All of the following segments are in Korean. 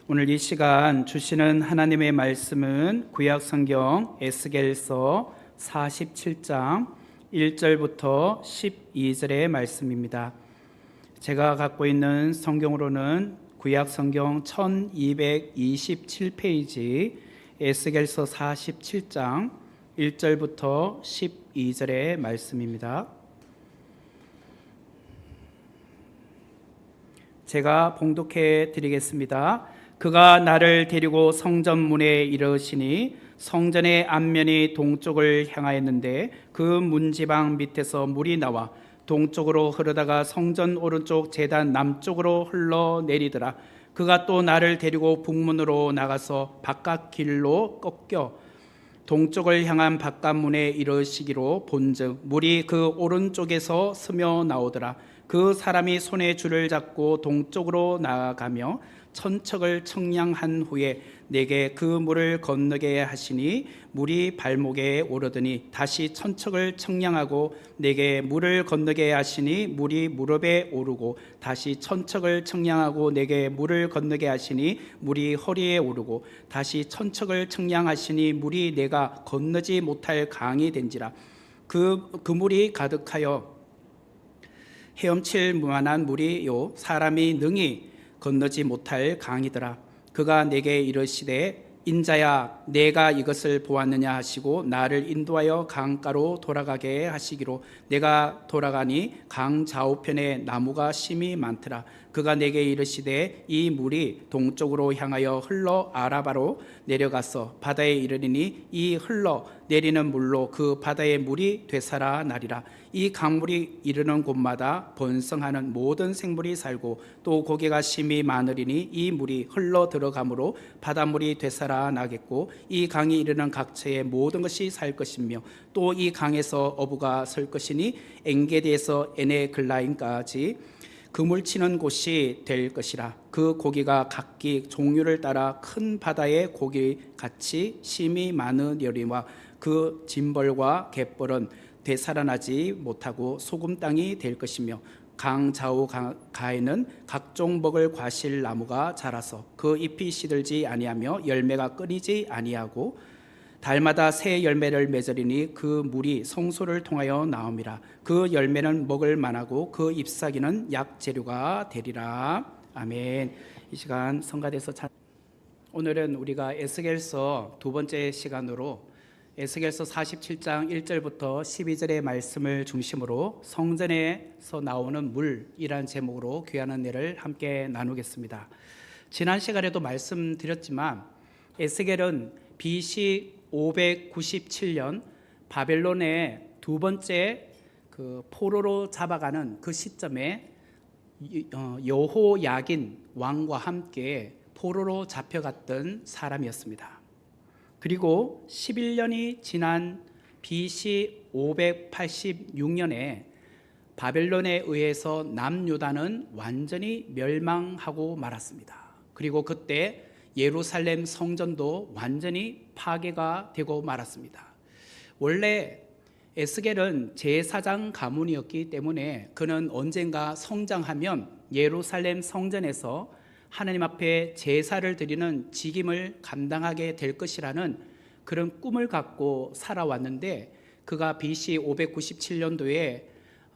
오늘 이 시간 주시는 하나님의 말씀은 구약 성경 에스겔서 47장 1절부터 12절의 말씀입니다. 제가 갖고 있는 성경으로는 구약 성경 1227페이지 에스겔서 47장 1절부터 12절의 말씀입니다. 제가 봉독해 드리겠습니다. 그가 나를 데리고 성전 문에 이르시니 성전의 앞면이 동쪽을 향하였는데 그 문지방 밑에서 물이 나와 동쪽으로 흐르다가 성전 오른쪽 제단 남쪽으로 흘러내리더라. 그가 또 나를 데리고 북문으로 나가서 바깥 길로 꺾여 동쪽을 향한 바깥문에 이르시기로 본즉 물이 그 오른쪽에서 스며 나오더라. 그 사람이 손에 줄을 잡고 동쪽으로 나아가며 천척을 청량한 후에 내게 그 물을 건너게 하시니 물이 발목에 오르더니 다시 천척을 청량하고 내게 물을 건너게 하시니 물이 무릎에 오르고 다시 천척을 청량하고 내게 물을 건너게 하시니 물이 허리에 오르고 다시 천척을 청량하시니 물이 내가 건너지 못할 강이 된지라. 그 물이 가득하여 헤엄칠 만한 물이요 사람이 능히 건너지 못할 강이더라. 그가 내게 이르시되 인자야 내가 이것을 보았느냐 하시고 나를 인도하여 강가로 돌아가게 하시기로 내가 돌아가니 강 좌우편에 나무가 심이 많더라. 그가 내게 이르시되 이 물이 동쪽으로 향하여 흘러 아라바로 내려가서 바다에 이르리니 이 흘러 내리는 물로 그 바다의 물이 되살아나리라. 이 강물이 이르는 곳마다 번성하는 모든 생물이 살고 또 고기가 심이 많으리니 이 물이 흘러 들어가므로 바닷물이 되살아나겠고 이 강이 이르는 각처의 모든 것이 살 것이며 또 이 강에서 어부가 설 것이니 엔게디에서 에네글라임까지 그물 치는 곳이 될 것이라. 그 고기가 각기 종류를 따라 큰 바다의 고기같이 심이 많으려니와 그 짐벌과 갯벌은 되살아나지 못하고 소금 땅이 될 것이며 강 좌우 가에는 각종 먹을 과실 나무가 자라서 그 잎이 시들지 아니하며 열매가 끊이지 아니하고 달마다 새 열매를 맺으리니 그 물이 성소를 통하여 나옴이라. 그 열매는 먹을 만하고 그 잎사귀는 약재료가 되리라. 아멘. 이 시간 성가대서 오늘은 우리가 에스겔서 두 번째 시간으로 에스겔서 47장 1절부터 12절의 말씀을 중심으로 성전에서 나오는 물이라는 제목으로 귀한 은혜를 함께 나누겠습니다. 지난 시간에도 말씀드렸지만 에스겔은 BC 597년 바벨론의 두 번째 포로로 잡아가는 그 시점에 여호야긴 왕과 함께 포로로 잡혀갔던 사람이었습니다. 그리고 11년이 지난 BC 586년에 바벨론에 의해서 남유다는 완전히 멸망하고 말았습니다. 그리고 그때 예루살렘 성전도 완전히 파괴가 되고 말았습니다. 원래 에스겔은 제사장 가문이었기 때문에 그는 언젠가 성장하면 예루살렘 성전에서 하나님 앞에 제사를 드리는 직임을 감당하게 될 것이라는 그런 꿈을 갖고 살아왔는데 그가 BC 597년도에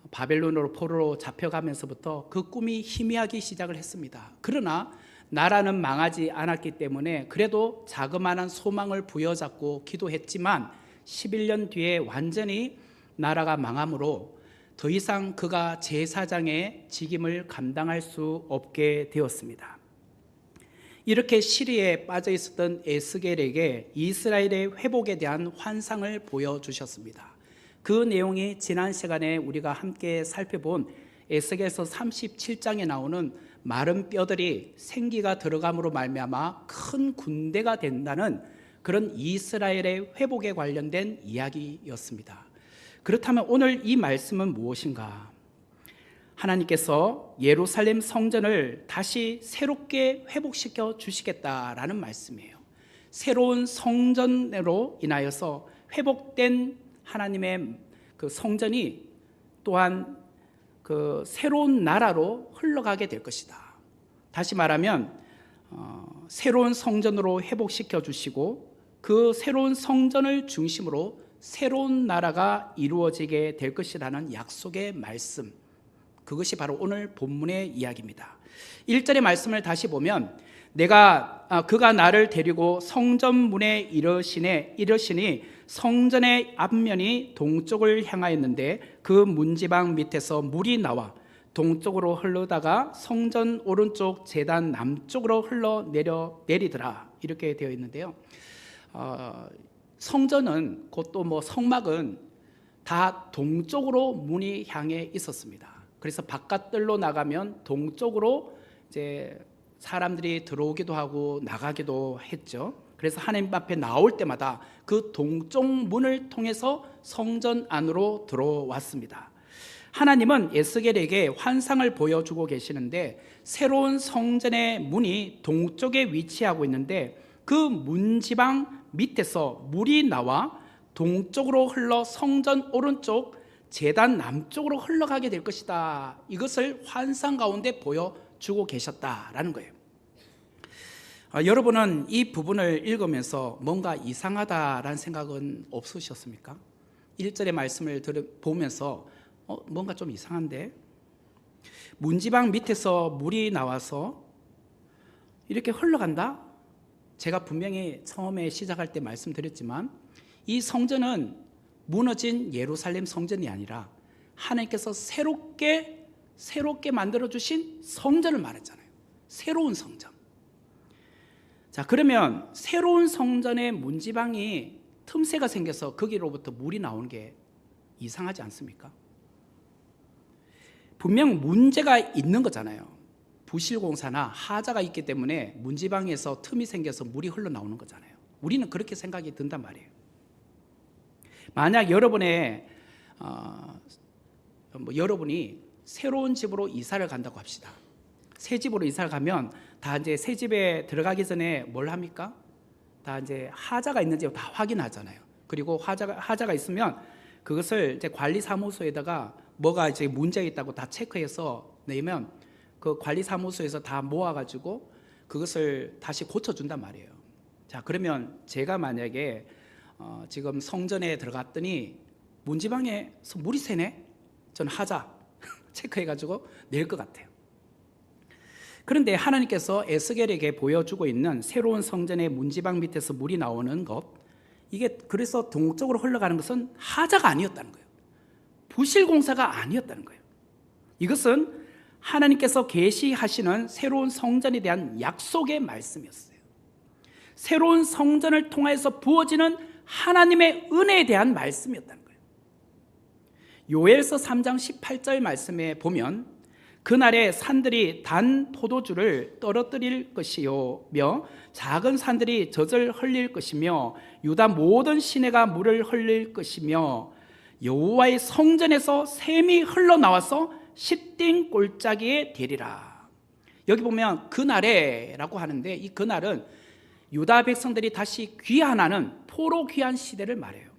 바벨론으로 포로로 잡혀가면서부터 그 꿈이 희미하기 시작을 했습니다. 그러나 나라는 망하지 않았기 때문에 그래도 자그마한 소망을 부여잡고 기도했지만 11년 뒤에 완전히 나라가 망함으로 더 이상 그가 제사장의 직임을 감당할 수 없게 되었습니다. 이렇게 시리에 빠져 있었던 에스겔에게 이스라엘의 회복에 대한 환상을 보여주셨습니다. 그 내용이 지난 시간에 우리가 함께 살펴본 에스겔서 37장에 나오는 마른 뼈들이 생기가 들어감으로 말미암아 큰 군대가 된다는 그런 이스라엘의 회복에 관련된 이야기였습니다. 그렇다면 오늘 이 말씀은 무엇인가? 하나님께서 예루살렘 성전을 다시 새롭게 회복시켜 주시겠다라는 말씀이에요. 새로운 성전으로 인하여서 회복된 하나님의 그 성전이 또한 그 새로운 나라로 흘러가게 될 것이다. 다시 말하면 새로운 성전으로 회복시켜 주시고 그 새로운 성전을 중심으로 새로운 나라가 이루어지게 될 것이라는 약속의 말씀, 그것이 바로 오늘 본문의 이야기입니다. 1절의 말씀을 다시 보면 그가 나를 데리고 성전 문에 이르시니 성전의 앞면이 동쪽을 향하였는데 그 문지방 밑에서 물이 나와 동쪽으로 흐르다가 성전 오른쪽 제단 남쪽으로 흘러내리더라, 이렇게 되어 있는데요. 성전은 곧 또 성막은 다 동쪽으로 문이 향해 있었습니다. 그래서 바깥들로 나가면 동쪽으로 이제 사람들이 들어오기도 하고 나가기도 했죠. 그래서 하나님 앞에 나올 때마다 그 동쪽 문을 통해서 성전 안으로 들어왔습니다. 하나님은 에스겔에게 환상을 보여주고 계시는데 새로운 성전의 문이 동쪽에 위치하고 있는데 그 문지방 밑에서 물이 나와 동쪽으로 흘러 성전 오른쪽 제단 남쪽으로 흘러가게 될 것이다, 이것을 환상 가운데 보여주고 계셨다라는 거예요. 여러분은 이 부분을 읽으면서 뭔가 이상하다라는 생각은 없으셨습니까? 1절의 말씀을 보면서 뭔가 좀 이상한데, 문지방 밑에서 물이 나와서 이렇게 흘러간다? 제가 분명히 처음에 시작할 때 말씀드렸지만 이 성전은 무너진 예루살렘 성전이 아니라 하나님께서 새롭게 만들어주신 성전을 말했잖아요. 새로운 성전. 자, 그러면 새로운 성전의 문지방이 틈새가 생겨서 거기로부터 물이 나오는 게 이상하지 않습니까? 분명 문제가 있는 거잖아요. 부실공사나 하자가 있기 때문에 문지방에서 틈이 생겨서 물이 흘러나오는 거잖아요. 우리는 그렇게 생각이 든단 말이에요. 만약 여러분이 새로운 집으로 이사를 간다고 합시다. 새 집으로 이사를 가면 다 이제 새 집에 들어가기 전에 뭘 합니까? 다 이제 하자가 있는지 다 확인하잖아요. 그리고 하자가 있으면 그것을 이제 관리사무소에다가 뭐가 이제 문제가 있다고 다 체크해서 내면 그 관리사무소에서 다 모아가지고 그것을 다시 고쳐준단 말이에요. 자, 그러면 제가 만약에 지금 성전에 들어갔더니 문지방에서 물이 새네? 저는 하자 체크해가지고 낼 것 같아요. 그런데 하나님께서 에스겔에게 보여주고 있는 새로운 성전의 문지방 밑에서 물이 나오는 것, 이게 그래서 동쪽으로 흘러가는 것은 하자가 아니었다는 거예요. 부실공사가 아니었다는 거예요. 이것은 하나님께서 계시하시는 새로운 성전에 대한 약속의 말씀이었어요. 새로운 성전을 통해서 부어지는 하나님의 은혜에 대한 말씀이었다는 거예요. 요엘서 3장 18절 말씀에 보면 그날에 산들이 단 포도주를 떨어뜨릴 것이요며 작은 산들이 젖을 흘릴 것이며 유다 모든 시내가 물을 흘릴 것이며 여호와의 성전에서 샘이 흘러나와서 시띵 골짜기에 되리라. 여기 보면 그날에라고 하는데 이 그날은 유다 백성들이 다시 귀환하는 포로 귀환 시대를 말해요.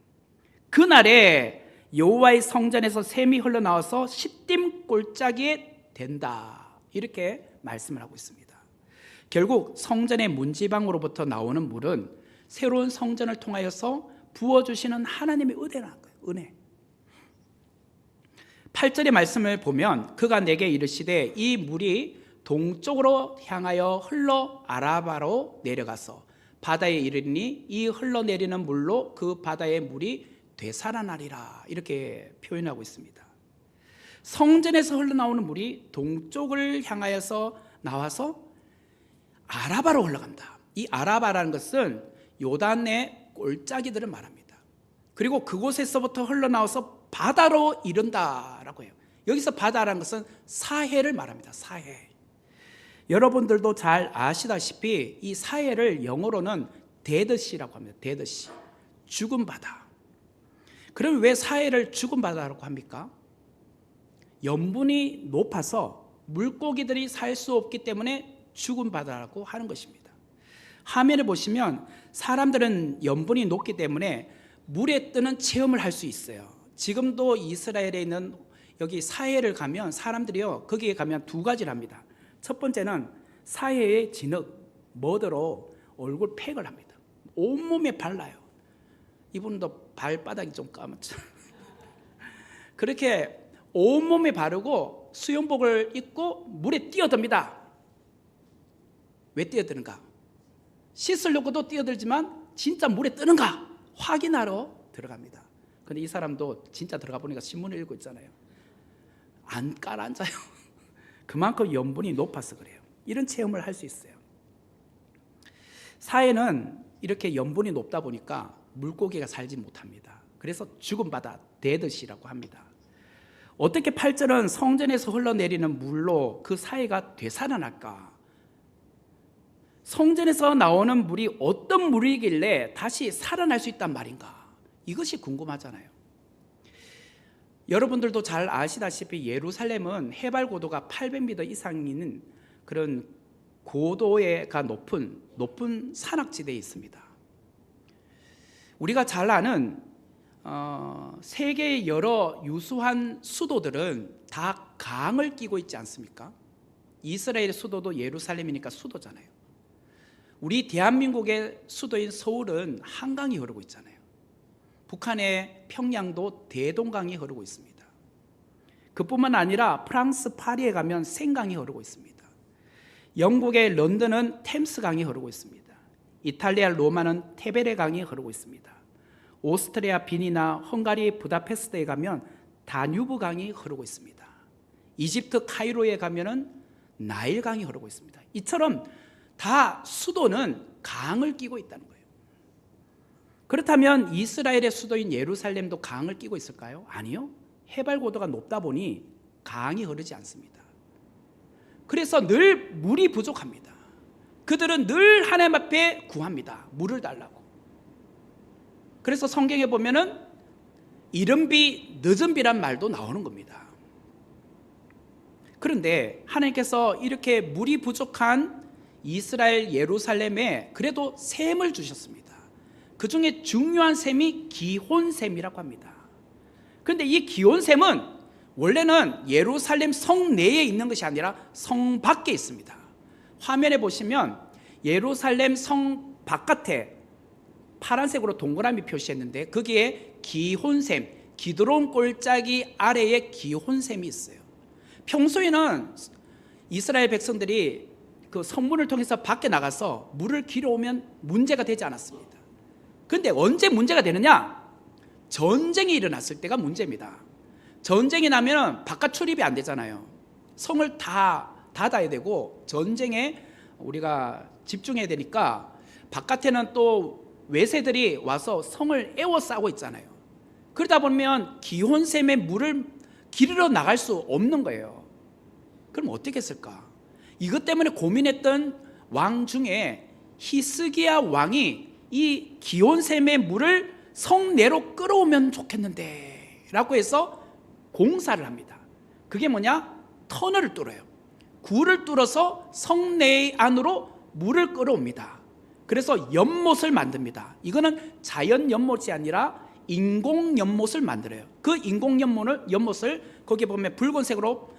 그날에 여호와의 성전에서 샘이 흘러나와서 시띵 골짜기에 된다, 이렇게 말씀을 하고 있습니다. 결국 성전의 문지방으로부터 나오는 물은 새로운 성전을 통하여서 부어주시는 하나님의 은혜라는 거예요. 은혜. 8절의 말씀을 보면 그가 내게 이르시되 이 물이 동쪽으로 향하여 흘러 아라바로 내려가서 바다에 이르니 이 흘러내리는 물로 그 바다의 물이 되살아나리라, 이렇게 표현하고 있습니다. 성전에서 흘러나오는 물이 동쪽을 향하여서 나와서 아라바로 흘러간다. 이 아라바라는 것은 요단의 골짜기들을 말합니다. 그리고 그곳에서부터 흘러나와서 바다로 이른다라고 해요. 여기서 바다라는 것은 사해를 말합니다. 사해. 여러분들도 잘 아시다시피 이 사해를 영어로는 데드시라고 합니다. 데드시. 죽은 바다. 그럼 왜 사해를 죽은 바다라고 합니까? 염분이 높아서 물고기들이 살 수 없기 때문에 죽은 바다라고 하는 것입니다. 화면을 보시면 사람들은 염분이 높기 때문에 물에 뜨는 체험을 할 수 있어요. 지금도 이스라엘에 있는 여기 사해를 가면 사람들이요, 거기에 가면 두 가지를 합니다. 첫 번째는 사해의 진흙, 머드로 얼굴 팩을 합니다. 온몸에 발라요. 이분도 발바닥이 좀 까맣죠. 그렇게 온몸에 바르고 수영복을 입고 물에 뛰어듭니다. 왜 뛰어드는가? 씻으려고도 뛰어들지만 진짜 물에 뜨는가 확인하러 들어갑니다. 근데 이 사람도 진짜 들어가 보니까 신문을 읽고 있잖아요. 안 깔아앉아요. 그만큼 염분이 높아서 그래요. 이런 체험을 할 수 있어요. 사회는 이렇게 염분이 높다 보니까 물고기가 살지 못합니다. 그래서 죽은 바다, 데드시라고 합니다. 어떻게 8절은 성전에서 흘러내리는 물로 그 사회가 되살아날까? 성전에서 나오는 물이 어떤 물이길래 다시 살아날 수 있단 말인가? 이것이 궁금하잖아요. 여러분들도 잘 아시다시피 예루살렘은 해발 고도가 800m 이상인 그런 고도가 높은 산악지대에 있습니다. 우리가 잘 아는 세계의 여러 유수한 수도들은 다 강을 끼고 있지 않습니까? 이스라엘의 수도도 예루살렘이니까 수도잖아요. 우리 대한민국의 수도인 서울은 한강이 흐르고 있잖아요. 북한의 평양도 대동강이 흐르고 있습니다. 그뿐만 아니라 프랑스 파리에 가면 생강이 흐르고 있습니다. 영국의 런던은 템스강이 흐르고 있습니다. 이탈리아 로마는 테베레 강이 흐르고 있습니다. 오스트리아 빈이나 헝가리 부다페스트에 가면 다뉴브 강이 흐르고 있습니다. 이집트 카이로에 가면은 나일 강이 흐르고 있습니다. 이처럼 다 수도는 강을 끼고 있다는 거예요. 그렇다면 이스라엘의 수도인 예루살렘도 강을 끼고 있을까요? 아니요. 해발 고도가 높다 보니 강이 흐르지 않습니다. 그래서 늘 물이 부족합니다. 그들은 늘 하나님 앞에 구합니다. 물을 달라고. 그래서 성경에 보면은 이른 비, 늦은 비란 말도 나오는 겁니다. 그런데 하나님께서 이렇게 물이 부족한 이스라엘 예루살렘에 그래도 샘을 주셨습니다. 그 중에 중요한 샘이 기혼샘이라고 합니다. 그런데 이 기혼샘은 원래는 예루살렘 성 내에 있는 것이 아니라 성 밖에 있습니다. 화면에 보시면 예루살렘 성 바깥에 파란색으로 동그라미 표시했는데 거기에 기혼샘, 기드론 골짜기 아래에 기혼샘이 있어요. 평소에는 이스라엘 백성들이 그 성문을 통해서 밖에 나가서 물을 길어오면 문제가 되지 않았습니다. 그런데 언제 문제가 되느냐? 전쟁이 일어났을 때가 문제입니다. 전쟁이 나면 바깥 출입이 안 되잖아요. 성을 다 닫아야 되고 전쟁에 우리가 집중해야 되니까 바깥에는 또 외세들이 와서 성을 에워싸고 있잖아요. 그러다 보면 기혼샘의 물을 길러 나갈 수 없는 거예요. 그럼 어떻게 했을까? 이것 때문에 고민했던 왕 중에 히스기야 왕이 이 기혼샘의 물을 성내로 끌어오면 좋겠는데 라고 해서 공사를 합니다. 그게 뭐냐? 터널을 뚫어요. 굴을 뚫어서 성내 안으로 물을 끌어옵니다. 그래서 연못을 만듭니다. 이거는 자연 연못이 아니라 인공 연못을 만들어요. 그 인공 연못을 거기 보면 붉은색으로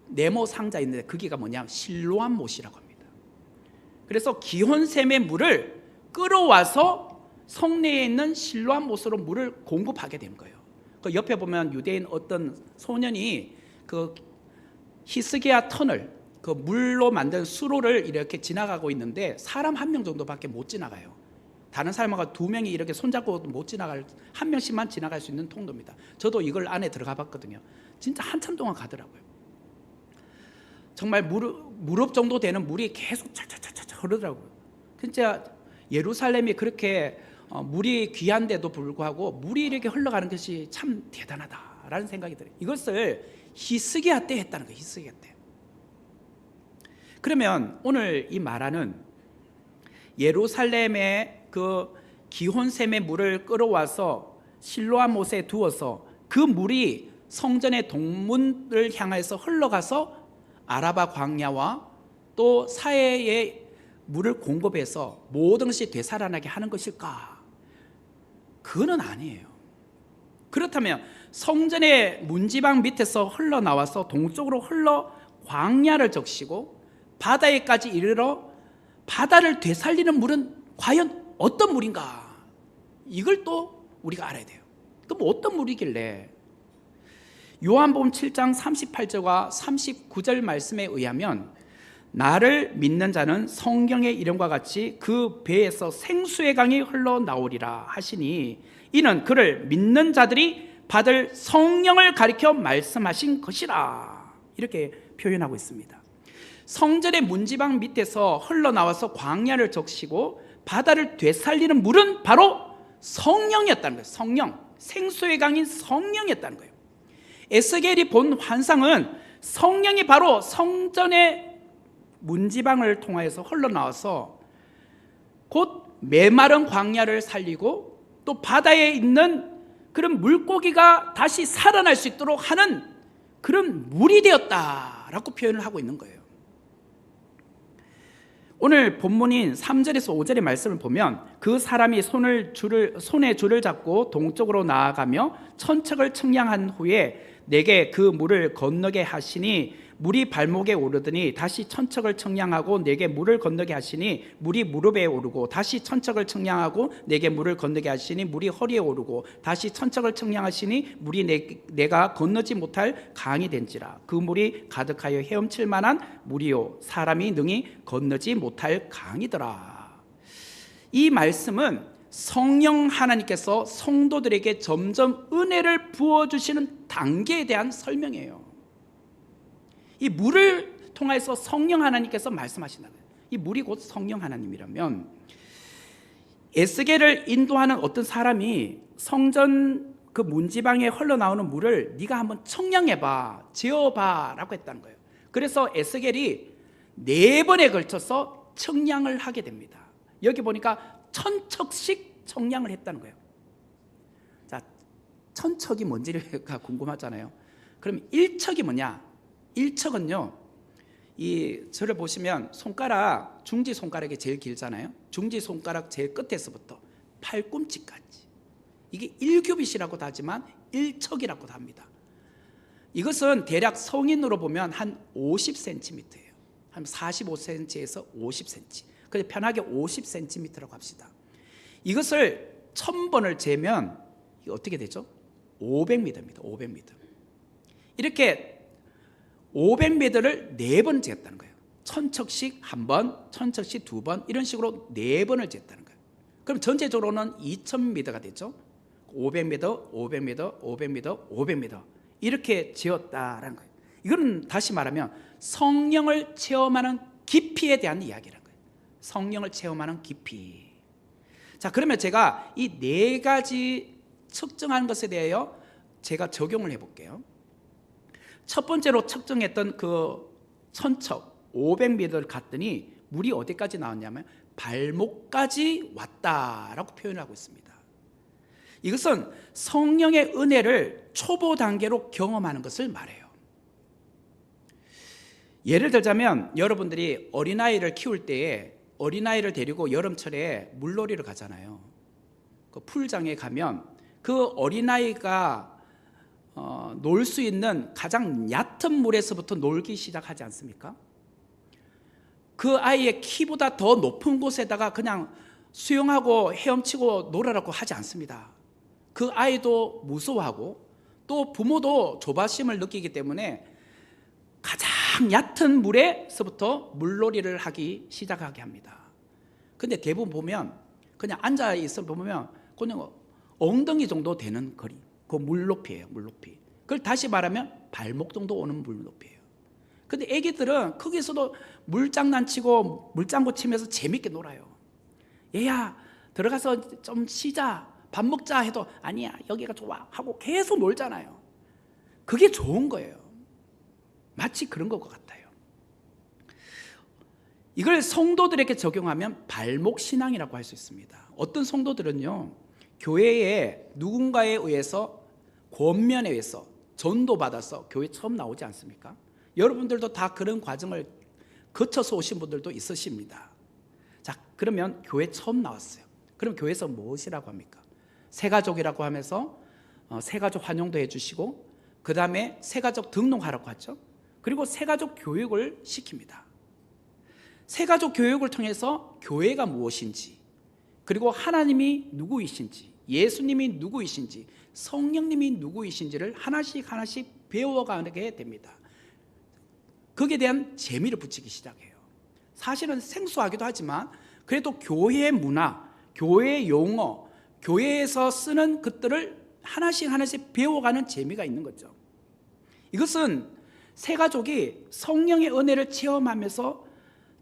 네모 상자 있는데 그게가 뭐냐? 실로암 못이라고 합니다. 그래서 기혼샘의 물을 끌어와서 성내에 있는 실로암 못으로 물을 공급하게 된 거예요. 그 옆에 보면 유대인 어떤 소년이 그 히스기야 터널, 그 물로 만든 수로를 이렇게 지나가고 있는데 사람 한 명 정도밖에 못 지나가요. 다른 사람하고 두 명이 이렇게 손잡고 못 지나갈, 한 명씩만 지나갈 수 있는 통로입니다. 저도 이걸 안에 들어가 봤거든요. 진짜 한참 동안 가더라고요. 정말 무릎 정도 되는 물이 계속 차차차차 흐르더라고요. 진짜 예루살렘이 그렇게 물이 귀한데도 불구하고 물이 이렇게 흘러가는 것이 참 대단하다라는 생각이 들어요. 이것을 히스기야 때 했다는 거예요. 히스기야 때. 그러면 오늘 이 말하는 예루살렘의 그 기혼샘의 물을 끌어와서 실로암 못에 두어서 그 물이 성전의 동문을 향해서 흘러가서 아라바 광야와 또 사해의 물을 공급해서 모든 것이 되살아나게 하는 것일까? 그건 아니에요. 그렇다면 성전의 문지방 밑에서 흘러나와서 동쪽으로 흘러 광야를 적시고 바다에까지 이르러 바다를 되살리는 물은 과연 어떤 물인가? 이걸 또 우리가 알아야 돼요. 그럼 어떤 물이길래? 요한복음 7장 38절과 39절 말씀에 의하면 나를 믿는 자는 성경의 이름과 같이 그 배에서 생수의 강이 흘러나오리라 하시니 이는 그를 믿는 자들이 받을 성령을 가리켜 말씀하신 것이라, 이렇게 표현하고 있습니다. 성전의 문지방 밑에서 흘러나와서 광야를 적시고 바다를 되살리는 물은 바로 성령이었다는 거예요. 성령, 생수의 강인 성령이었다는 거예요. 에스겔이 본 환상은 성령이 바로 성전의 문지방을 통하여서 흘러나와서 곧 메마른 광야를 살리고 또 바다에 있는 그런 물고기가 다시 살아날 수 있도록 하는 그런 물이 되었다라고 표현을 하고 있는 거예요. 오늘 본문인 3절에서 5절의 말씀을 보면 그 사람이 손에 줄을 잡고 동쪽으로 나아가며 천척을 측량한 후에 내게 그 물을 건너게 하시니 물이 발목에 오르더니 다시 천척을 측량하고 내게 물을 건너게 하시니 물이 무릎에 오르고 다시 천척을 측량하고 내게 물을 건너게 하시니 물이 허리에 오르고 다시 천척을 측량하시니 물이 내가 건너지 못할 강이 된지라. 그 물이 가득하여 헤엄칠 만한 물이요 사람이 능히 건너지 못할 강이더라. 이 말씀은 성령 하나님께서 성도들에게 점점 은혜를 부어주시는 단계에 대한 설명이에요. 이 물을 통해서 성령 하나님께서 말씀하신다는 거예요. 이 물이 곧 성령 하나님이라면 에스겔을 인도하는 어떤 사람이 성전 그 문지방에 흘러나오는 물을 네가 한번 청량해봐, 재어봐 라고 했다는 거예요. 그래서 에스겔이 4번에 걸쳐서 청량을 하게 됩니다. 여기 보니까 천척씩 청량을 했다는 거예요. 자, 천척이 뭔지가 궁금하잖아요. 그럼 1척이 뭐냐? 1척은요, 이 저를 보시면 손가락, 중지 손가락이 제일 길잖아요. 중지 손가락 제일 끝에서부터 팔꿈치까지, 이게 1규빗이라고도 하지만 1척이라고도 합니다. 이것은 대략 성인으로 보면 한 50cm예요. 한 45cm에서 50cm. 그래서 편하게 50cm라고 합시다. 이것을 1000번을 재면 이게 어떻게 되죠? 500m입니다. 500m. 이렇게 500m를 4번 쟀다는 거예요. 천척씩 한 번, 천척씩 2번, 이런 식으로 4번을 쟀다는 거예요. 그럼 전체적으로는 2000m가 되죠. 500m, 500m, 500m, 500m 이렇게 재었다라는 거예요. 이건 다시 말하면 성령을 체험하는 깊이에 대한 이야기라는 거예요. 성령을 체험하는 깊이. 자, 그러면 제가 이 4가지 측정하는 것에 대하여 제가 적용을 해볼게요. 첫 번째로 측정했던 그 천척 500m를 갔더니 물이 어디까지 나왔냐면 발목까지 왔다라고 표현하고 있습니다. 이것은 성령의 은혜를 초보 단계로 경험하는 것을 말해요. 예를 들자면 여러분들이 어린아이를 키울 때에 어린아이를 데리고 여름철에 물놀이를 가잖아요. 그 풀장에 가면 그 어린아이가 놀 수 있는 가장 얕은 물에서부터 놀기 시작하지 않습니까? 그 아이의 키보다 더 높은 곳에다가 그냥 수영하고 헤엄치고 놀아라고 하지 않습니다. 그 아이도 무서워하고 또 부모도 조바심을 느끼기 때문에 가장 얕은 물에서부터 물놀이를 하기 시작하게 합니다. 근데 대부분 보면 그냥 앉아 있어 보면 그냥 엉덩이 정도 되는 거리, 그 물 높이예요. 물 높이. 그걸 다시 말하면 발목 정도 오는 물 높이예요. 근데 애기들은 거기서도 물장난치고 물장구 치면서 재밌게 놀아요. 얘야 들어가서 좀 쉬자, 밥 먹자 해도 아니야 여기가 좋아 하고 계속 놀잖아요. 그게 좋은 거예요. 마치 그런 것 같아요. 이걸 성도들에게 적용하면 발목 신앙이라고 할 수 있습니다. 어떤 성도들은요, 교회에 누군가에 의해서 권면에 의해서 전도받아서 교회 처음 나오지 않습니까? 여러분들도 다 그런 과정을 거쳐서 오신 분들도 있으십니다. 자, 그러면 교회 처음 나왔어요. 그럼 교회에서 무엇이라고 합니까? 새가족이라고 하면서 새가족 환영도 해주시고 그 다음에 새가족 등록하라고 하죠. 그리고 새가족 교육을 시킵니다. 새가족 교육을 통해서 교회가 무엇인지, 그리고 하나님이 누구이신지, 예수님이 누구이신지, 성령님이 누구이신지를 하나씩 하나씩 배워가게 됩니다. 거기에 대한 재미를 붙이기 시작해요. 사실은 생소하기도 하지만 그래도 교회의 문화, 교회의 용어, 교회에서 쓰는 것들을 하나씩 하나씩 배워가는 재미가 있는 거죠. 이것은 새가족이 성령의 은혜를 체험하면서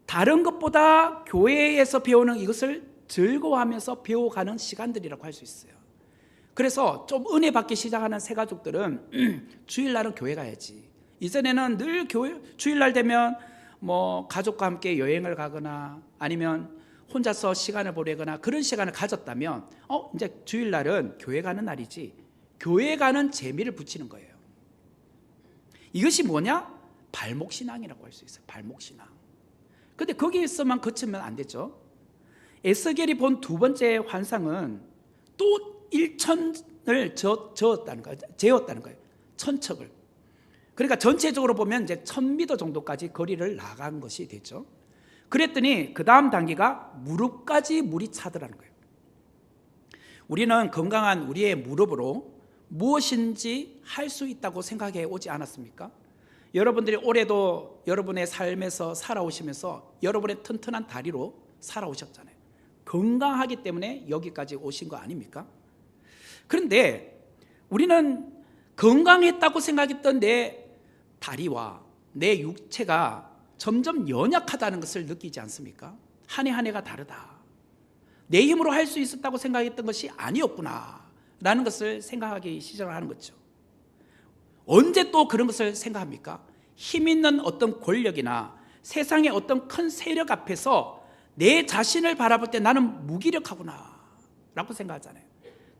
다른 것보다 교회에서 배우는 이것을 즐거워하면서 배워가는 시간들이라고 할 수 있어요. 그래서 좀 은혜 받기 시작하는 새가족들은 주일날은 교회 가야지. 이전에는 늘 주일날 되면 뭐 가족과 함께 여행을 가거나 아니면 혼자서 시간을 보내거나 그런 시간을 가졌다면 이제 주일날은 교회 가는 날이지. 교회 가는 재미를 붙이는 거예요. 이것이 뭐냐? 발목신앙이라고 할 수 있어요. 발목신앙. 근데 거기에서만 그치면 안 되죠. 에스겔이 본 두 번째 환상은 또 일천을 재었다는 거예요. 천척을. 그러니까 전체적으로 보면 이제 1000m 정도까지 거리를 나간 것이 되죠. 그랬더니 그 다음 단계가 무릎까지 물이 차더라는 거예요. 우리는 건강한 우리의 무릎으로 무엇인지 할 수 있다고 생각해 오지 않았습니까? 여러분들이 올해도 여러분의 삶에서 살아오시면서 여러분의 튼튼한 다리로 살아오셨잖아요. 건강하기 때문에 여기까지 오신 거 아닙니까? 그런데 우리는 건강했다고 생각했던 내 다리와 내 육체가 점점 연약하다는 것을 느끼지 않습니까? 한 해 한 해가 다르다. 내 힘으로 할 수 있었다고 생각했던 것이 아니었구나 라는 것을 생각하기 시작을 하는 거죠. 언제 또 그런 것을 생각합니까? 힘 있는 어떤 권력이나 세상의 어떤 큰 세력 앞에서 내 자신을 바라볼 때 나는 무기력하구나 라고 생각하잖아요.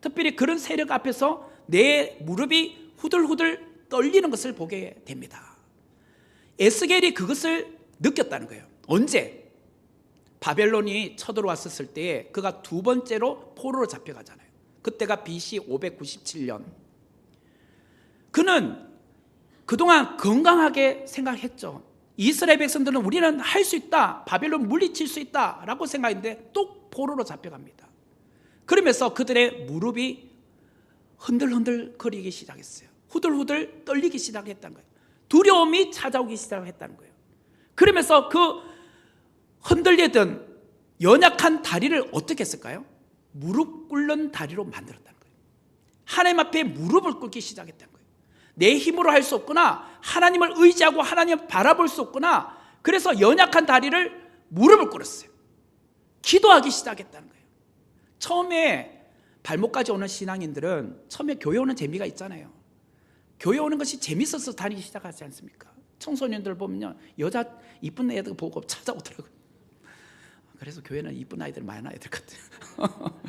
특별히 그런 세력 앞에서 내 무릎이 후들후들 떨리는 것을 보게 됩니다. 에스겔이 그것을 느꼈다는 거예요. 언제? 바벨론이 쳐들어왔을 때 그가 두 번째로 포로로 잡혀가잖아요. 그때가 BC 597년. 그는 그동안 건강하게 생각했죠. 이스라엘 백성들은 우리는 할 수 있다, 바벨론 물리칠 수 있다 라고 생각했는데 또 포로로 잡혀갑니다. 그러면서 그들의 무릎이 흔들흔들 거리기 시작했어요. 후들후들 떨리기 시작했다는 거예요. 두려움이 찾아오기 시작했다는 거예요. 그러면서 그 흔들리던 연약한 다리를 어떻게 했을까요? 무릎 꿇는 다리로 만들었다는 거예요. 하나님 앞에 무릎을 꿇기 시작했다는 거예요. 내 힘으로 할 수 없구나, 하나님을 의지하고 하나님을 바라볼 수 없구나. 그래서 연약한 다리를 무릎을 꿇었어요. 기도하기 시작했다는 거예요. 처음에 발목까지 오는 신앙인들은 처음에 교회 오는 재미가 있잖아요. 교회 오는 것이 재밌어서 다니기 시작하지 않습니까? 청소년들 보면요, 여자 이쁜 애들 보고 찾아오더라고요. 그래서 교회는 이쁜 아이들 많아야 될 것 같아요.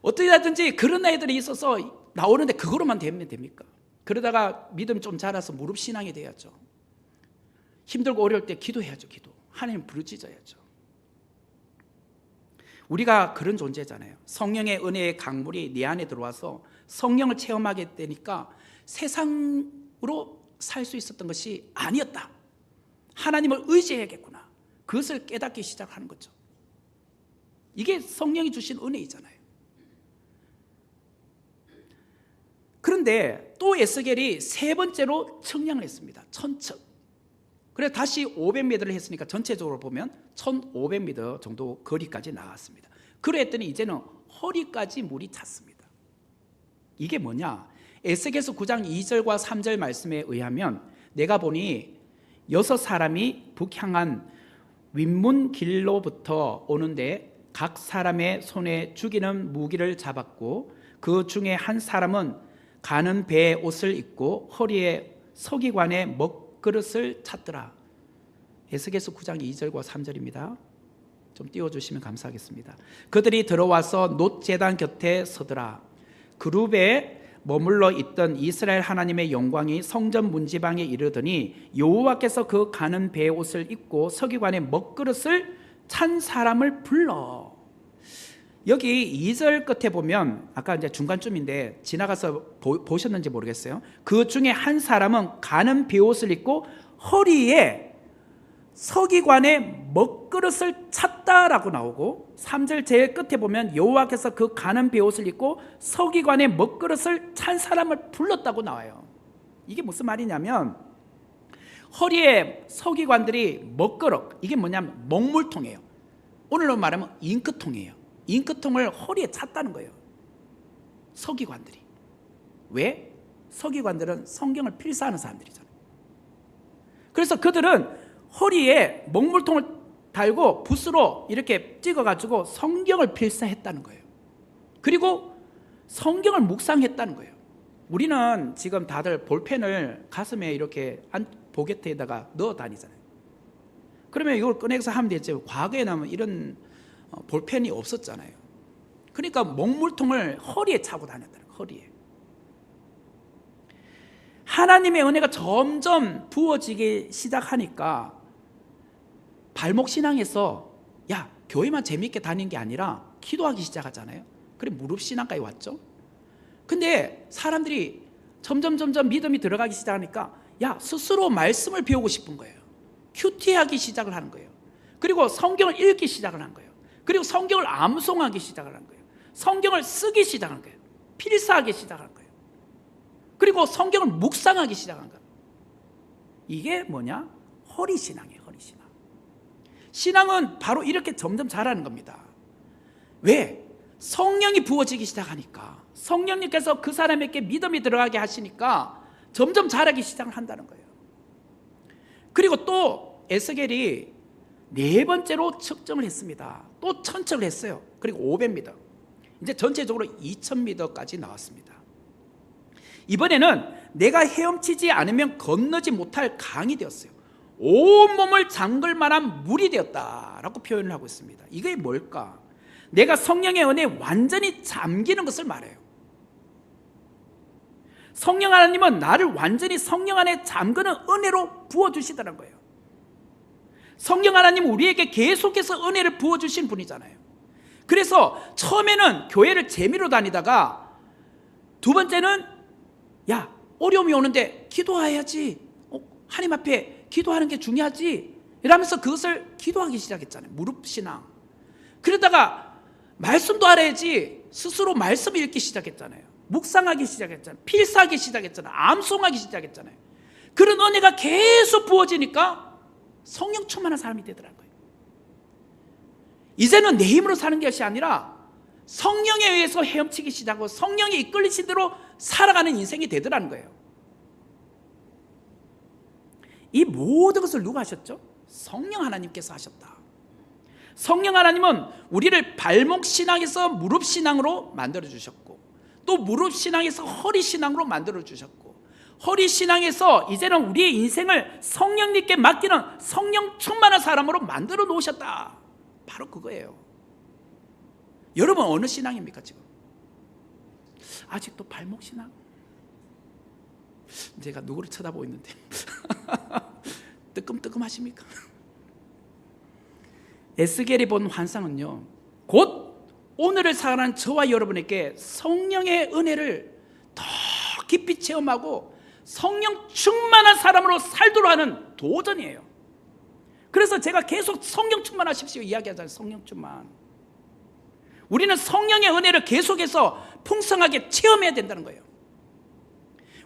어떻게 하든지 그런 아이들이 있어서 나오는데 그거로만 되면 됩니까? 그러다가 믿음 좀 자라서 무릎 신앙이 돼야죠. 힘들고 어려울 때 기도해야죠. 기도. 하나님 부르짖어야죠. 우리가 그런 존재잖아요. 성령의 은혜의 강물이 내 안에 들어와서 성령을 체험하게 되니까 세상으로 살 수 있었던 것이 아니었다. 하나님을 의지해야겠구나. 그것을 깨닫기 시작하는 거죠. 이게 성령이 주신 은혜이잖아요. 그런데 또 에스겔이 세 번째로 청량을 했습니다. 천척. 그래서 다시 500m를 했으니까 전체적으로 보면 1500m 정도 거리까지 나갔습니다. 그랬더니 이제는 허리까지 물이 찼습니다. 이게 뭐냐? 에스겔서 9장 2절과 3절 말씀에 의하면 내가 보니 6사람이 북향한 윗문 길로부터 오는데 각 사람의 손에 죽이는 무기를 잡았고 그 중에 한 사람은 가는 배의 옷을 입고 허리에 서기관의 먹그릇을 찼더라. 에스겔서 9장 2절과 3절입니다. 좀 띄워주시면 감사하겠습니다. 그들이 들어와서 놋제단 곁에 서더라. 그룹에 머물러 있던 이스라엘 하나님의 영광이 성전 문지방에 이르더니 여호와께서 그 가는 배의 옷을 입고 서기관의 먹그릇을 찬 사람을 불러. 여기 2절 끝에 보면 아까 이제 중간쯤인데 지나가서 보셨는지 모르겠어요. 그 중에 한 사람은 가는 배옷을 입고 허리에 서기관의 먹그릇을 찾다라고 나오고 3절 제일 끝에 보면 여호와께서 그 가는 베옷을 입고 서기관의 먹그릇을 찬 사람을 불렀다고 나와요. 이게 무슨 말이냐면 허리에 서기관들이 먹그릇, 이게 뭐냐면 먹물통이에요. 오늘로 말하면 잉크통이에요. 잉크통을 허리에 찼다는 거예요. 서기관들이. 왜? 서기관들은 성경을 필사하는 사람들이잖아요. 그래서 그들은 허리에 먹물통을 달고 붓으로 이렇게 찍어가지고 성경을 필사했다는 거예요. 그리고 성경을 묵상했다는 거예요. 우리는 지금 다들 볼펜을 가슴에 이렇게 보게트에다가 넣어 다니잖아요. 그러면 이걸 꺼내서 하면 되지. 과거에는 이런 볼펜이 없었잖아요. 그러니까 먹물통을 허리에 차고 다녔다는 거예요. 허리에. 하나님의 은혜가 점점 부어지기 시작하니까 발목신앙에서 야 교회만 재미있게 다니는 게 아니라 기도하기 시작하잖아요. 그래 무릎신앙까지 왔죠. 근데 사람들이 점점 믿음이 들어가기 시작하니까 야 스스로 말씀을 배우고 싶은 거예요. 큐티하기 시작을 하는 거예요. 그리고 성경을 읽기 시작을 한 거예요. 그리고 성경을 암송하기 시작을 한 거예요. 성경을 쓰기 시작한 거예요. 필사하기 시작한 거예요. 그리고 성경을 묵상하기 시작한 거예요. 이게 뭐냐? 허리신앙이에요. 허리신앙. 신앙은 바로 이렇게 점점 자라는 겁니다. 왜? 성령이 부어지기 시작하니까, 성령님께서 그 사람에게 믿음이 들어가게 하시니까 점점 자라기 시작을 한다는 거예요. 그리고 또 에스겔이 4번째로 측정을 했습니다. 또 천척을 했어요. 그리고 500m, 이제 전체적으로 2000m까지 나왔습니다. 이번에는 내가 헤엄치지 않으면 건너지 못할 강이 되었어요. 온몸을 잠글 만한 물이 되었다라고 표현을 하고 있습니다. 이게 뭘까? 내가 성령의 은혜에 완전히 잠기는 것을 말해요. 성령 하나님은 나를 완전히 성령 안에 잠그는 은혜로 부어주시더라는 거예요. 성령 하나님은 우리에게 계속해서 은혜를 부어주신 분이잖아요. 그래서 처음에는 교회를 재미로 다니다가 두 번째는 야 어려움이 오는데 기도해야지, 하나님 앞에 기도하는 게 중요하지 이러면서 그것을 기도하기 시작했잖아요. 무릎신앙. 그러다가 말씀도 알아야지 스스로 말씀 읽기 시작했잖아요. 묵상하기 시작했잖아요. 필사하기 시작했잖아요. 암송하기 시작했잖아요. 그런 은혜가 계속 부어지니까 성령 충만한 사람이 되더라고요. 이제는 내 힘으로 사는 것이 아니라 성령에 의해서 헤엄치기 시작하고 성령이 이끌리신 대로 살아가는 인생이 되더라는 거예요. 이 모든 것을 누가 하셨죠? 성령 하나님께서 하셨다. 성령 하나님은 우리를 발목신앙에서 무릎신앙으로 만들어주셨고, 또 무릎신앙에서 허리신앙으로 만들어주셨고, 허리신앙에서 이제는 우리의 인생을 성령님께 맡기는 성령 충만한 사람으로 만들어 놓으셨다. 바로 그거예요. 여러분 어느 신앙입니까 지금? 아직도 발목신앙? 제가 누구를 쳐다보고 있는데 뜨끔뜨끔하십니까? 에스겔이 본 환상은요, 곧 오늘을 살아가는 저와 여러분에게 성령의 은혜를 더 깊이 체험하고 성령 충만한 사람으로 살도록 하는 도전이에요. 그래서 제가 계속 성령 충만하십시오 이야기하잖아요. 성령 충만. 우리는 성령의 은혜를 계속해서 풍성하게 체험해야 된다는 거예요.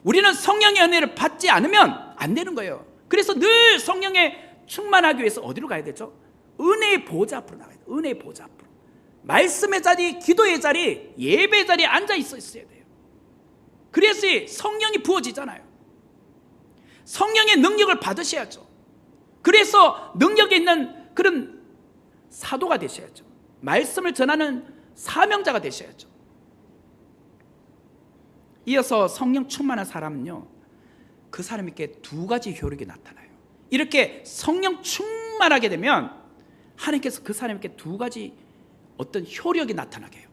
우리는 성령의 은혜를 받지 않으면 안 되는 거예요. 그래서 늘 성령에 충만하기 위해서 어디로 가야 되죠? 은혜의 보좌 앞으로 나가야 돼요. 은혜의 보좌 앞으로. 말씀의 자리, 기도의 자리, 예배의 자리에 앉아 있어야 돼요. 그래야지 성령이 부어지잖아요. 성령의 능력을 받으셔야죠. 그래서 능력이 있는 그런 사도가 되셔야죠. 말씀을 전하는 사명자가 되셔야죠. 이어서 성령 충만한 사람은요, 그 사람에게 두 가지 효력이 나타나요. 이렇게 성령 충만하게 되면 하나님께서 그 사람에게 두 가지 어떤 효력이 나타나게 해요.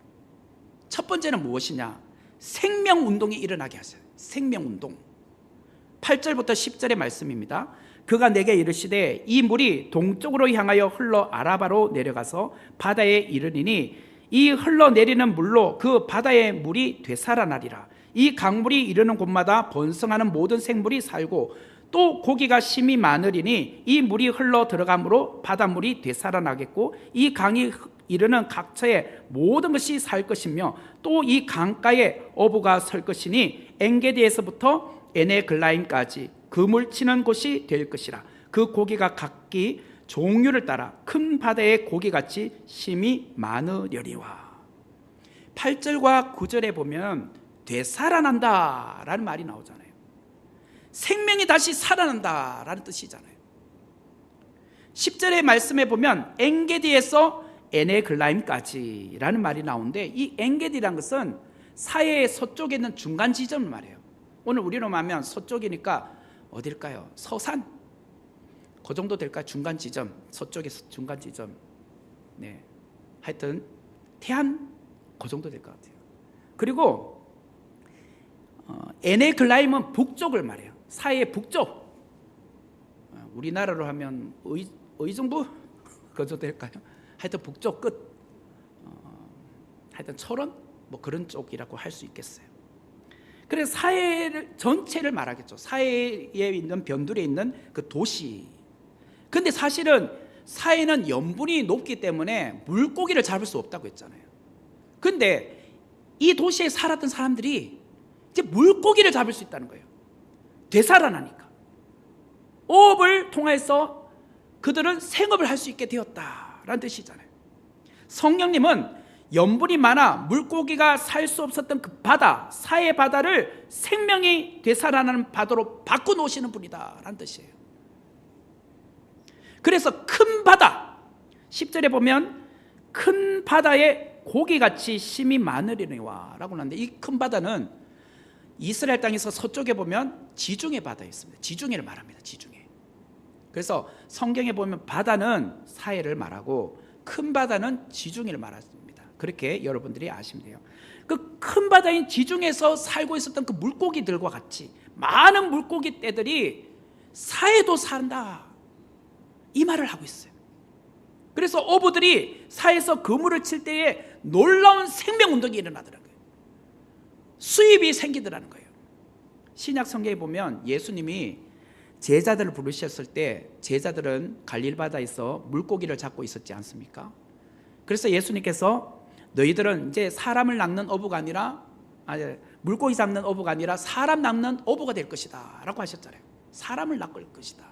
첫 번째는 무엇이냐? 생명운동이 일어나게 하세요. 생명운동. 8절부터 10절의 말씀입니다. 그가 내게 이르시되 이 물이 동쪽으로 향하여 흘러 아라바로 내려가서 바다에 이르리니 이 흘러내리는 물로 그 바다의 물이 되살아나리라. 이 강물이 이르는 곳마다 번성하는 모든 생물이 살고 또 고기가 심이 많으리니 이 물이 흘러 들어감으로 바닷물이 되살아나겠고 이 강이 이르는 각처에 모든 것이 살 것이며 또 이 강가에 어부가 설 것이니 엔게디에서부터 에네글라임까지 그물 치는 곳이 될 것이라. 그 고기가 각기 종류를 따라 큰 바다의 고기같이 심이 많으려니와. 8절과 9절에 보면 되살아난다 라는 말이 나오잖아요. 생명이 다시 살아난다 라는 뜻이잖아요. 10절의 말씀에 보면 엔게디에서 에네글라임까지 라는 말이 나오는데, 이 엔게디라는 것은 사해의 서쪽에 있는 중간 지점을 말해요. 오늘 우리로 말하면 서쪽이니까 어딜까요? 서산? 그 정도 될까요? 중간 지점, 서쪽에서 중간 지점. 네, 하여튼 태안 그 정도 될 것 같아요. 그리고 에네글라임은 북쪽을 말해요. 사해의 북쪽. 우리나라로 하면 의정부 그 정도 될까요? 하여튼 북쪽 끝. 하여튼 철원 뭐 그런 쪽이라고 할 수 있겠어요. 그래서 사해 전체를 말하겠죠. 사해에 있는 변두리에 있는 그 도시. 근데 사실은 사해는 염분이 높기 때문에 물고기를 잡을 수 없다고 했잖아요. 근데 이 도시에 살았던 사람들이 이제 물고기를 잡을 수 있다는 거예요. 되살아나니까. 어업을 통해서 그들은 생업을 할 수 있게 되었다라는 뜻이잖아요. 성령님은 염분이 많아 물고기가 살 수 없었던 그 바다, 사해 바다를 생명이 되살아나는 바다로 바꿔놓으시는 분이다라는 뜻이에요. 그래서 큰 바다, 10절에 보면 큰 바다에 고기같이 심이 많으리니와 라고 하는데, 이 큰 바다는 이스라엘 땅에서 서쪽에 보면 지중해 바다에 있습니다. 지중해를 말합니다. 지중해. 그래서 성경에 보면 바다는 사해를 말하고 큰 바다는 지중해를 말합니다. 그렇게 여러분들이 아시면 돼요. 그 큰 바다인 지중해에서 살고 있었던 그 물고기들과 같이 많은 물고기 떼들이 사해도 산다, 이 말을 하고 있어요. 그래서 어부들이 사해에서 그물을 칠 때에 놀라운 생명운동이 일어나더라고요. 수입이 생기더라는 거예요. 신약 성경에 보면 예수님이 제자들을 부르셨을 때 제자들은 갈릴리 바다에서 물고기를 잡고 있었지 않습니까? 그래서 예수님께서 너희들은 이제 사람을 낚는 어부가 아니라, 물고기 잡는 어부가 아니라 사람 낚는 어부가 될 것이다 라고 하셨잖아요. 사람을 낚을 것이다.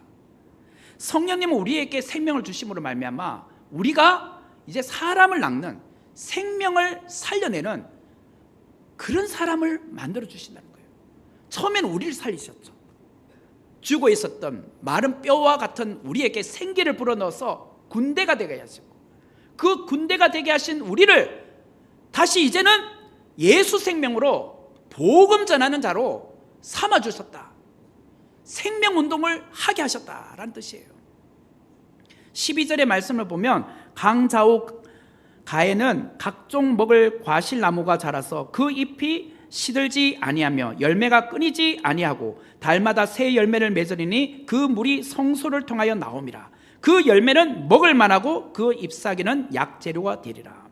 성령님은 우리에게 생명을 주심으로 말미암아 우리가 이제 사람을 낚는, 생명을 살려내는 그런 사람을 만들어 주신다는 거예요. 처음엔 우리를 살리셨죠. 죽어 있었던 마른 뼈와 같은 우리에게 생기를 불어넣어서 군대가 되게 하시고, 그 군대가 되게 하신 우리를 다시 이제는 예수 생명으로 복음 전하는 자로 삼아 주셨다. 생명운동을 하게 하셨다라는 뜻이에요. 12절의 말씀을 보면 강좌우 가에는 각종 먹을 과실나무가 자라서 그 잎이 시들지 아니하며 열매가 끊이지 아니하고 달마다 새 열매를 맺으리니 그 물이 성소를 통하여 나옴이라. 그 열매는 먹을 만하고 그 잎사귀는 약재료가 되리라.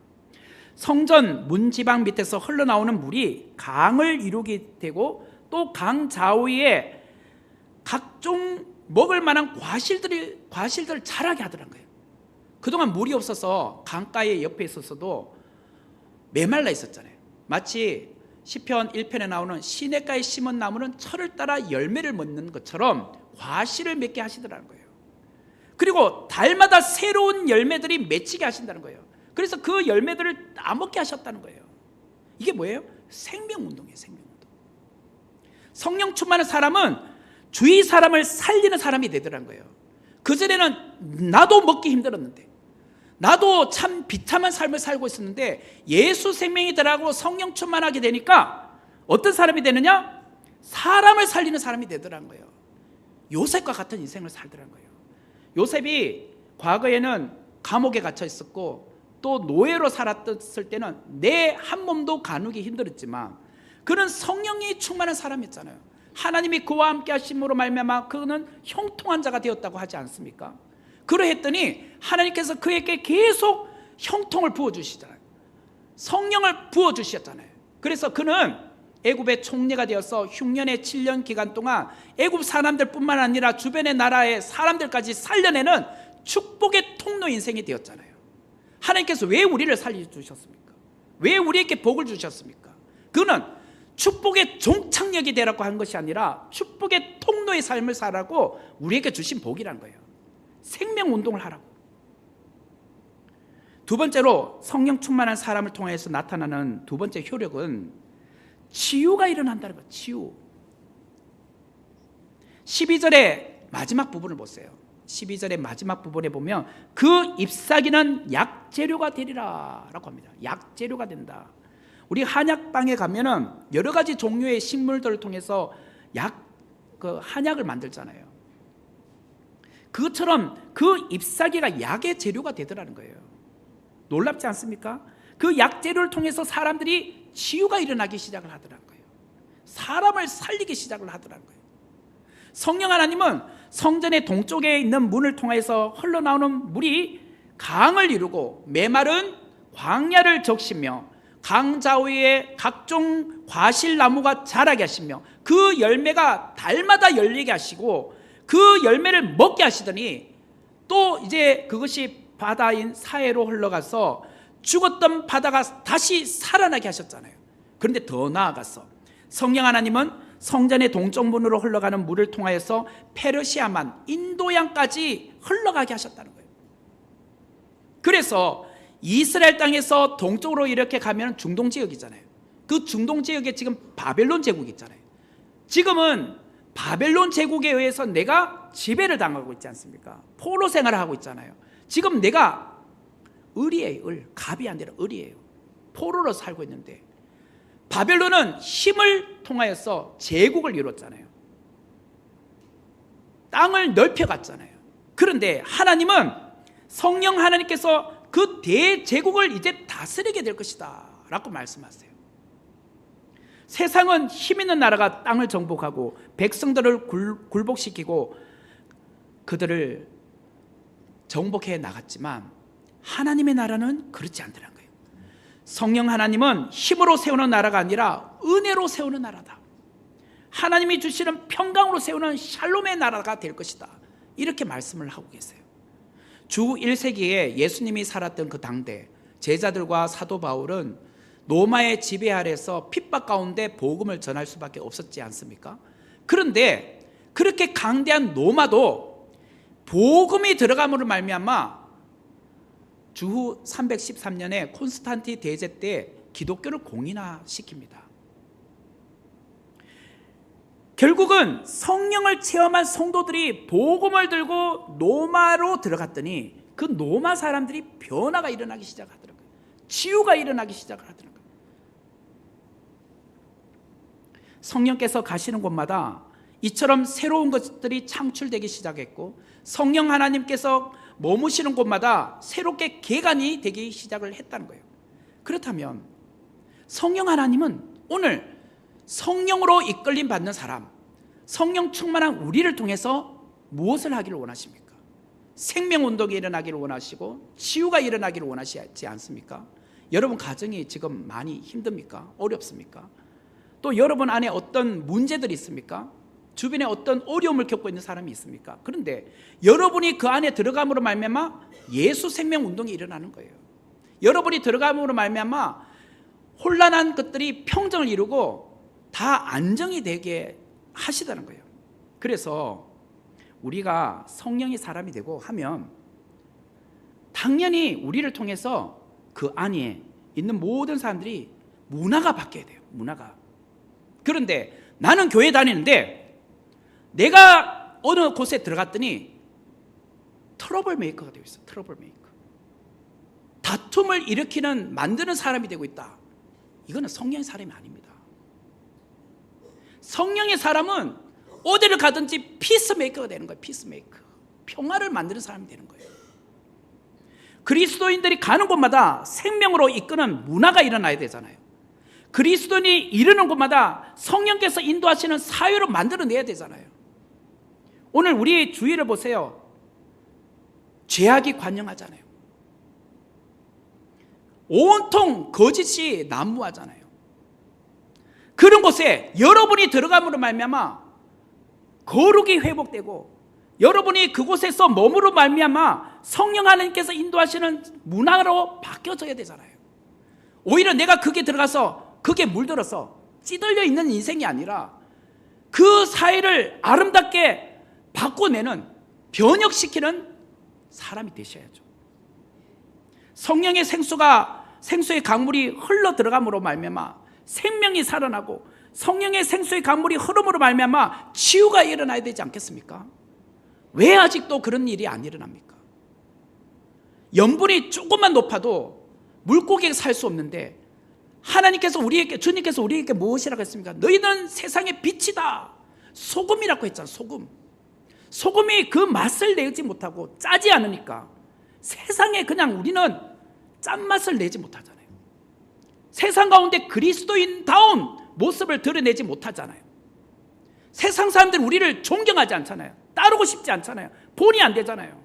성전 문지방 밑에서 흘러나오는 물이 강을 이루게 되고 또 강 좌우에 각종 먹을 만한 과실들을 자라게 하더라는 거예요. 그동안 물이 없어서 강가에 옆에 있었어도 메말라 있었잖아요. 마치 시편 1편에 나오는 시냇가에 심은 나무는 철을 따라 열매를 맺는 것처럼 과실을 맺게 하시더라는 거예요. 그리고 달마다 새로운 열매들이 맺히게 하신다는 거예요. 그래서 그 열매들을 따먹게 하셨다는 거예요. 이게 뭐예요? 생명운동이에요. 생명운동. 성령 충만한 사람은 주위 사람을 살리는 사람이 되더라는 거예요. 그전에는 나도 먹기 힘들었는데, 나도 참 비참한 삶을 살고 있었는데 예수 생명이 들어가고 성령 충만하게 되니까 어떤 사람이 되느냐? 사람을 살리는 사람이 되더라는 거예요. 요셉과 같은 인생을 살더라는 거예요. 요셉이 과거에는 감옥에 갇혀 있었고 또 노예로 살았을 때는 내 한 몸도 가누기 힘들었지만 그는 성령이 충만한 사람이었잖아요. 하나님이 그와 함께 하심으로 말미암아 그는 형통한 자가 되었다고 하지 않습니까? 그러했더니 하나님께서 그에게 계속 형통을 부어주시잖아요. 성령을 부어주셨잖아요. 그래서 그는 애굽의 총리가 되어서 흉년의 7년 기간 동안 애굽 사람들뿐만 아니라 주변의 나라의 사람들까지 살려내는 축복의 통로 인생이 되었잖아요. 하나님께서 왜 우리를 살려주셨습니까? 왜 우리에게 복을 주셨습니까? 그는 축복의 종착역이 되라고 한 것이 아니라 축복의 통로의 삶을 살라고 우리에게 주신 복이라는 거예요. 생명운동을 하라고. 두 번째로 성령 충만한 사람을 통해서 나타나는 두 번째 효력은 치유가 일어난다는 거예요. 치유. 12절의 마지막 부분을 보세요. 12절의 마지막 부분에 보면 그 잎사귀는 약재료가 되리라 라고 합니다. 약재료가 된다. 우리 한약방에 가면은 여러 가지 종류의 식물들을 통해서 한약을 만들잖아요. 그것처럼 그 잎사귀가 약의 재료가 되더라는 거예요. 놀랍지 않습니까? 그 약재료를 통해서 사람들이 치유가 일어나기 시작을 하더라는 거예요. 사람을 살리기 시작을 하더라는 거예요. 성령 하나님은 성전의 동쪽에 있는 문을 통해서 흘러나오는 물이 강을 이루고 메마른 광야를 적시며 강좌위에 각종 과실나무가 자라게 하시며 그 열매가 달마다 열리게 하시고 그 열매를 먹게 하시더니 또 이제 그것이 바다인 사해로 흘러가서 죽었던 바다가 다시 살아나게 하셨잖아요. 그런데 더 나아가서 성령 하나님은 성전의 동쪽 문으로 흘러가는 물을 통하여서 페르시아만 인도양까지 흘러가게 하셨다는 거예요. 그래서 이스라엘 땅에서 동쪽으로 이렇게 가면 중동 지역이잖아요. 그 중동 지역에 지금 바벨론 제국이 있잖아요. 지금은 바벨론 제국에 의해서 내가 지배를 당하고 있지 않습니까? 포로 생활을 하고 있잖아요. 지금 내가 을이에요. 갑이 아니라 을이에요. 포로로 살고 있는데 바벨론은 힘을 통하여서 제국을 이뤘잖아요. 땅을 넓혀갔잖아요. 그런데 하나님은 성령 하나님께서 그 대제국을 이제 다스리게 될 것이다 라고 말씀하세요. 세상은 힘 있는 나라가 땅을 정복하고 백성들을 굴복시키고 그들을 정복해 나갔지만 하나님의 나라는 그렇지 않더라는 거예요. 성령 하나님은 힘으로 세우는 나라가 아니라 은혜로 세우는 나라다. 하나님이 주시는 평강으로 세우는 샬롬의 나라가 될 것이다. 이렇게 말씀을 하고 계세요. 주 1세기에 예수님이 살았던 그 당대 제자들과 사도 바울은 로마의 지배 아래서 핍박 가운데 복음을 전할 수밖에 없었지 않습니까? 그런데 그렇게 강대한 로마도 복음이 들어감으로 말미암아 주후 313년에 콘스탄티 대제 때 기독교를 공인화시킵니다. 결국은 성령을 체험한 성도들이 복음을 들고 로마로 들어갔더니 그 로마 사람들이 변화가 일어나기 시작하더라고요. 치유가 일어나기 시작을 하더라고요. 성령께서 가시는 곳마다 이처럼 새로운 것들이 창출되기 시작했고 성령 하나님께서 머무시는 곳마다 새롭게 개간이 되기 시작을 했다는 거예요. 그렇다면 성령 하나님은 오늘 성령으로 이끌림 받는 사람, 성령 충만한 우리를 통해서 무엇을 하기를 원하십니까? 생명운동이 일어나기를 원하시고 치유가 일어나기를 원하시지 않습니까? 여러분 가정이 지금 많이 힘듭니까? 어렵습니까? 또 여러분 안에 어떤 문제들이 있습니까? 주변에 어떤 어려움을 겪고 있는 사람이 있습니까? 그런데 여러분이 그 안에 들어감으로 말미암아 예수 생명운동이 일어나는 거예요. 여러분이 들어감으로 말미암아 혼란한 것들이 평정을 이루고 다 안정이 되게 하시다는 거예요. 그래서 우리가 성령의 사람이 되고 하면 당연히 우리를 통해서 그 안에 있는 모든 사람들이 문화가 바뀌어야 돼요. 문화가. 그런데 나는 교회 다니는데 내가 어느 곳에 들어갔더니 트러블 메이커가 되어 있어. 트러블 메이커. 다툼을 만드는 사람이 되고 있다. 이거는 성령의 사람이 아닙니다. 성령의 사람은 어디를 가든지 피스메이커가 되는 거예요. 피스메이커. 평화를 만드는 사람이 되는 거예요. 그리스도인들이 가는 곳마다 생명으로 이끄는 문화가 일어나야 되잖아요. 그리스도인이 이르는 곳마다 성령께서 인도하시는 사회로 만들어내야 되잖아요. 오늘 우리 주위를 보세요. 죄악이 관영하잖아요. 온통 거짓이 난무하잖아요. 그런 곳에 여러분이 들어감으로 말미암아 거룩이 회복되고, 여러분이 그곳에서 머무르 말미암아 성령 하나님께서 인도하시는 문화로 바뀌어져야 되잖아요. 오히려 내가 그게 들어가서 그게 물들어서 찌들려 있는 인생이 아니라 그 사회를 아름답게 바꿔내는, 변혁시키는 사람이 되셔야죠. 성령의 생수의 강물이 흘러 들어감으로 말미암아 생명이 살아나고, 성령의 생수의 강물이 흐름으로 말미암아 치유가 일어나야 되지 않겠습니까? 왜 아직도 그런 일이 안 일어납니까? 염분이 조금만 높아도 물고기가 살 수 없는데, 주님께서 우리에게 무엇이라고 했습니까? 너희는 세상의 빛이다. 소금이라고 했잖아. 소금이 그 맛을 내지 못하고 짜지 않으니까 세상에 그냥 우리는 짠맛을 내지 못하잖아요. 세상 가운데 그리스도인다운 모습을 드러내지 못하잖아요. 세상 사람들은 우리를 존경하지 않잖아요. 따르고 싶지 않잖아요. 본이 안 되잖아요.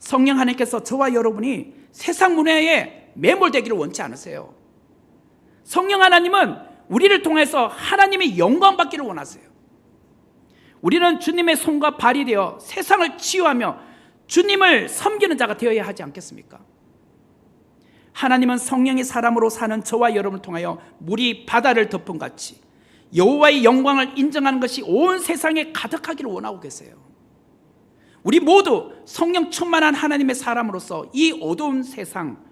성령 하나님께서 저와 여러분이 세상 문화에 매몰되기를 원치 않으세요. 성령 하나님은 우리를 통해서 하나님의 영광 받기를 원하세요. 우리는 주님의 손과 발이 되어 세상을 치유하며 주님을 섬기는 자가 되어야 하지 않겠습니까? 하나님은 성령의 사람으로 사는 저와 여러분을 통하여 물이 바다를 덮은 같이 여호와의 영광을 인정하는 것이 온 세상에 가득하기를 원하고 계세요. 우리 모두 성령 충만한 하나님의 사람으로서 이 어두운 세상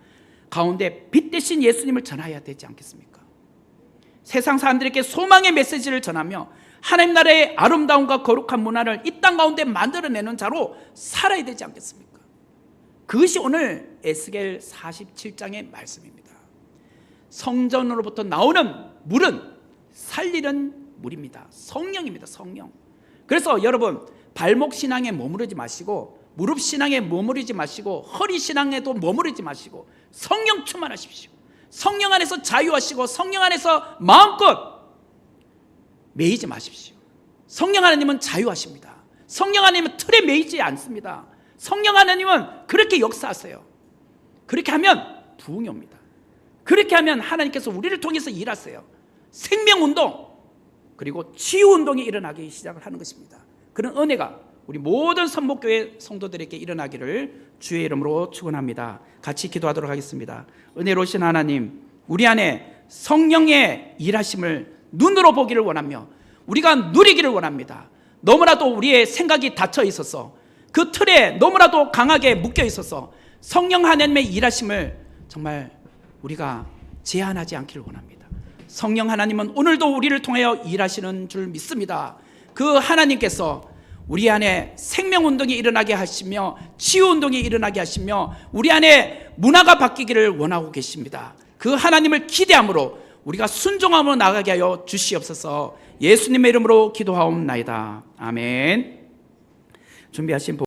가운데 빛 대신 예수님을 전해야 되지 않겠습니까? 세상 사람들에게 소망의 메시지를 전하며 하나님 나라의 아름다움과 거룩한 문화를 이 땅 가운데 만들어내는 자로 살아야 되지 않겠습니까? 그것이 오늘 에스겔 47장의 말씀입니다. 성전으로부터 나오는 물은 살리는 물입니다. 성령입니다. 성령. 그래서 여러분, 발목 신앙에 머무르지 마시고, 무릎 신앙에 머무르지 마시고, 허리 신앙에도 머무르지 마시고 성령 충만하십시오. 성령 안에서 자유하시고 성령 안에서 마음껏 매이지 마십시오. 성령 하나님은 자유하십니다. 성령 하나님은 틀에 매이지 않습니다. 성령 하나님은 그렇게 역사하세요. 그렇게 하면 부흥이 옵니다. 그렇게 하면 하나님께서 우리를 통해서 일하세요. 생명운동, 그리고 치유운동이 일어나기 시작을 하는 것입니다. 그런 은혜가 우리 모든 선목교회 성도들에게 일어나기를 주의 이름으로 축원합니다. 같이 기도하도록 하겠습니다. 은혜로우신 하나님, 우리 안에 성령의 일하심을 눈으로 보기를 원하며 우리가 누리기를 원합니다. 너무나도 우리의 생각이 닫혀 있어서 그 틀에 너무나도 강하게 묶여 있어서 성령 하나님의 일하심을 정말 우리가 제한하지 않기를 원합니다. 성령 하나님은 오늘도 우리를 통하여 일하시는 줄 믿습니다. 그 하나님께서 우리 안에 생명운동이 일어나게 하시며 치유운동이 일어나게 하시며 우리 안에 문화가 바뀌기를 원하고 계십니다. 그 하나님을 기대함으로 우리가 순종함으로 나가게 하여 주시옵소서. 예수님의 이름으로 기도하옵나이다. 아멘. 준비하신